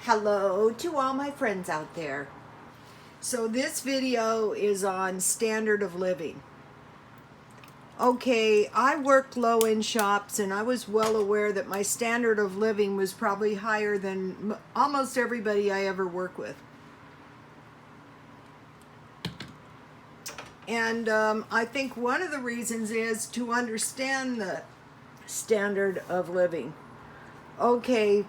Hello to all my friends out there. So this video is on standard of living. Okay, I worked low-end shops and I was well aware that my standard of living was probably higher than almost everybody I ever work with. And I think one of the reasons is to understand the standard of living. Okay,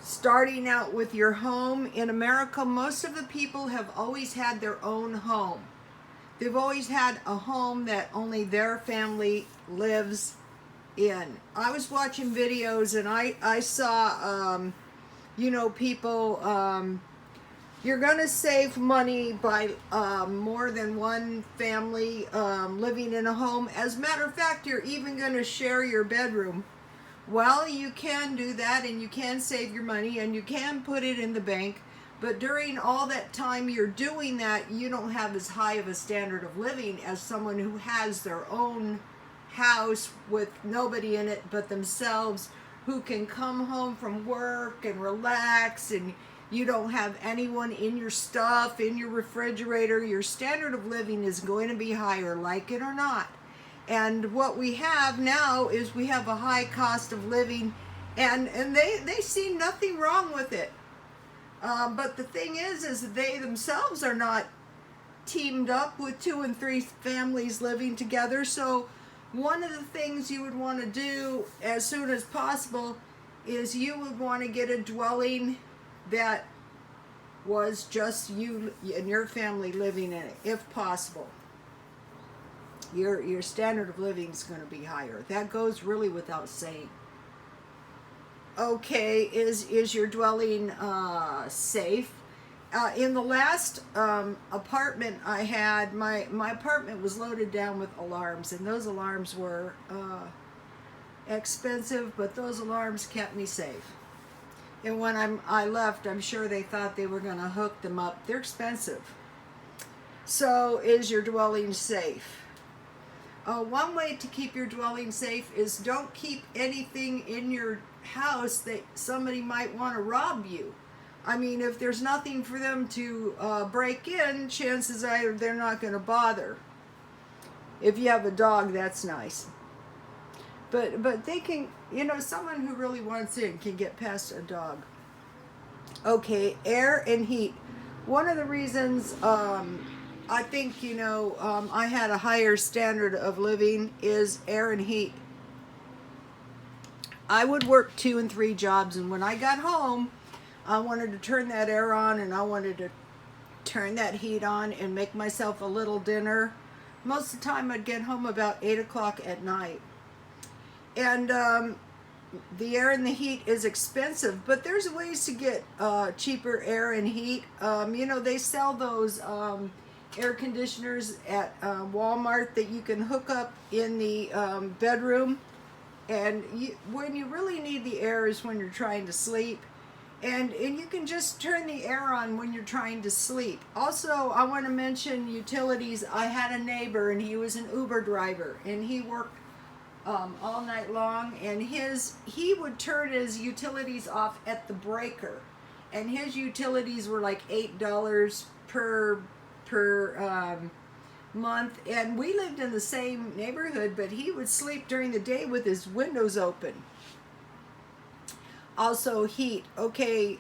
starting out with your home. In America, most of the people have always had their own home. They've always had a home that only their family lives in. I was watching videos and I saw, people, you're going to save money by more than one family living in a home. As a matter of fact, you're even going to share your bedroom. Well, you can do that and you can save your money and you can put it in the bank, but during all that time you're doing that, you don't have as high of a standard of living as someone who has their own house with nobody in it but themselves, who can come home from work and relax, and you don't have anyone in your stuff, in your refrigerator. Your standard of living is going to be higher, like it or not. And what we have now is we have a high cost of living, and they see nothing wrong with it. But the thing is they themselves are not teamed up with 2 and 3 families living together. So one of the things you would want to do as soon as possible is you would want to get a dwelling that was just you and your family living in it, if possible. Your standard of living is going to be higher. That goes really without saying. Okay, is your dwelling safe? In the last apartment I had, my apartment was loaded down with alarms, and those alarms were expensive, but those alarms kept me safe. And when I left, I'm sure they thought they were going to hook them up. They're expensive. So is your dwelling safe? One way to keep your dwelling safe is don't keep anything in your house that somebody might want to rob you. I mean, if there's nothing for them to break in, chances are they're not going to bother. If you have a dog, that's nice. But they can, someone who really wants in can get past a dog. Okay, air and heat. One of the reasons I think, I had a higher standard of living is air and heat. I would work 2 and 3 jobs, and when I got home, I wanted to turn that air on and I wanted to turn that heat on and make myself a little dinner. Most of the time I'd get home about 8 o'clock at night. And the air and the heat is expensive, but there's ways to get cheaper air and heat. They sell those air conditioners at Walmart that you can hook up in the bedroom, and when you really need the air is when you're trying to sleep, and you can just turn the air on when you're trying to sleep. Also, I want to mention utilities. I had a neighbor and he was an Uber driver, and he worked all night long, and he would turn his utilities off at the breaker, and his utilities were like $8 per month, and we lived in the same neighborhood, but he would sleep during the day with his windows open. Also, heat. Okay,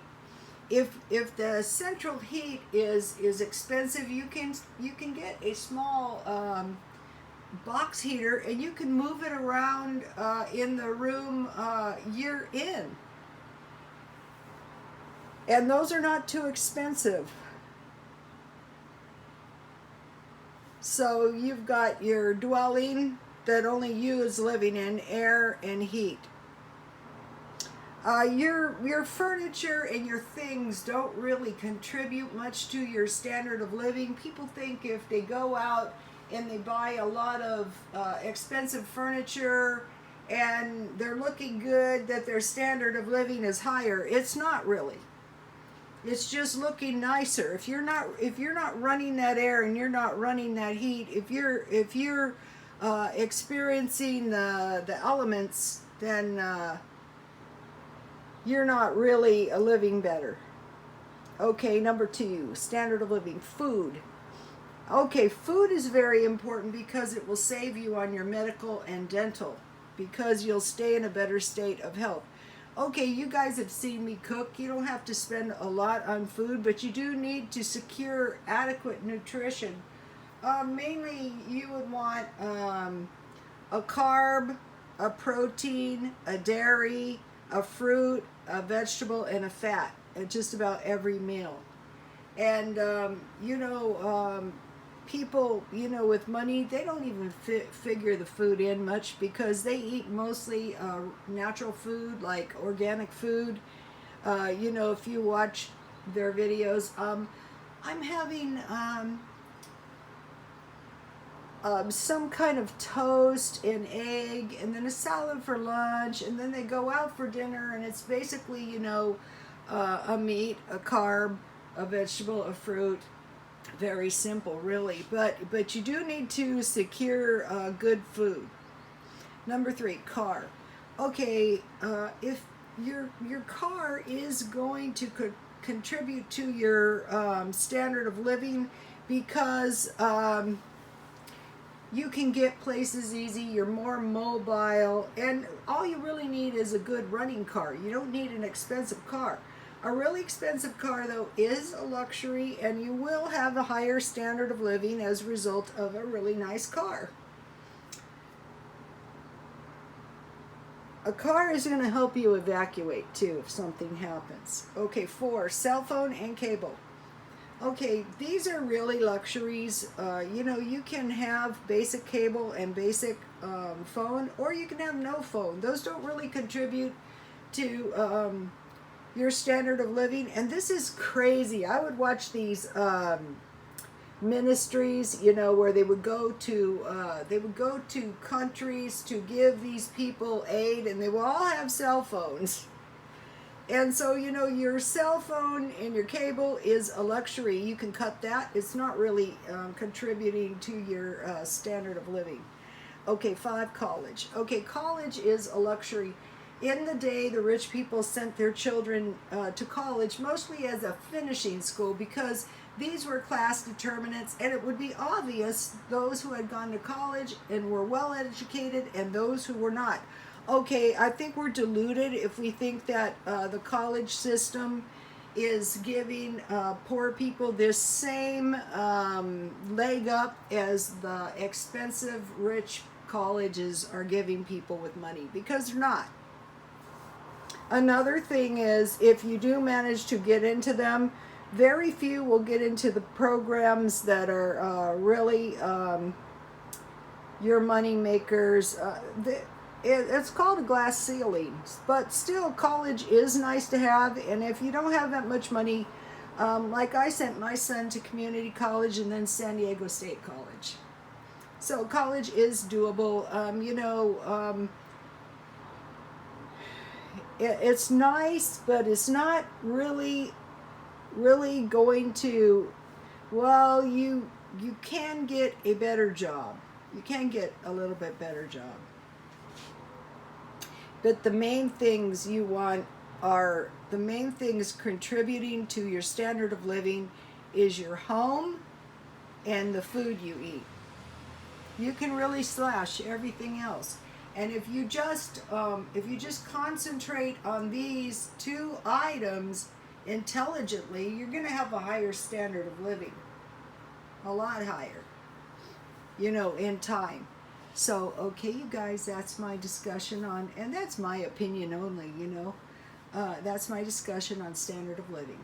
if the central heat is expensive, you can get a small box heater, and you can move it around in the room you're in, and those are not too expensive. So you've got your dwelling that only you is living in, air and heat. Your furniture and your things don't really contribute much to your standard of living. People think if they go out and they buy a lot of expensive furniture and they're looking good, that their standard of living is higher. It's not really. It's just looking nicer. If you're not running that air and you're not running that heat, if you're experiencing the elements, then you're not really living better. Okay, number 2, standard of living, food. Okay, food is very important because it will save you on your medical and dental, because you'll stay in a better state of health. Okay, you guys have seen me cook. You don't have to spend a lot on food, but you do need to secure adequate nutrition. Mainly, you would want a carb, a protein, a dairy, a fruit, a vegetable, and a fat at just about every meal. And people, with money, they don't even figure the food in much because they eat mostly natural food, like organic food. If you watch their videos, I'm having some kind of toast and egg, and then a salad for lunch, and then they go out for dinner, and it's basically, a meat, a carb, a vegetable, a fruit. Very simple, really. But you do need to secure good food. Number 3, car. Okay, if your car is going to contribute to your standard of living, because you can get places easy, you're more mobile, and all you really need is a good running car. You don't need an expensive car. A really expensive car, though, is a luxury, and you will have a higher standard of living as a result of a really nice car. A car is going to help you evacuate, too, if something happens. Okay, 4, cell phone and cable. Okay, these are really luxuries. You can have basic cable and basic phone, or you can have no phone. Those don't really contribute to your standard of living. And this is crazy. I would watch these ministries, where they would go to countries to give these people aid, and they will all have cell phones. And so, your cell phone and your cable is a luxury. You can cut that. It's not really contributing to your standard of living. Okay, 5, college. Okay, college is a luxury. In the day, the rich people sent their children to college mostly as a finishing school, because these were class determinants, and it would be obvious those who had gone to college and were well educated and those who were not. Okay, I think we're deluded if we think that the college system is giving poor people this same leg up as the expensive rich colleges are giving people with money, because they're not. Another thing is, if you do manage to get into them, very few will get into the programs that are really your money makers. It's called a glass ceiling, but still, college is nice to have. And if you don't have that much money, like I sent my son to community college and then San Diego State College. So college is doable. It's nice, but it's not really going to, well, you can get a better job. You can get a little bit better job. But the main things you want are, the main things contributing to your standard of living is your home and the food you eat. You can really slash everything else. And if you just concentrate on these 2 items intelligently, you're going to have a higher standard of living. A lot higher. In time. So, okay, you guys, that's my discussion on, and that's my opinion only, that's my discussion on standard of living.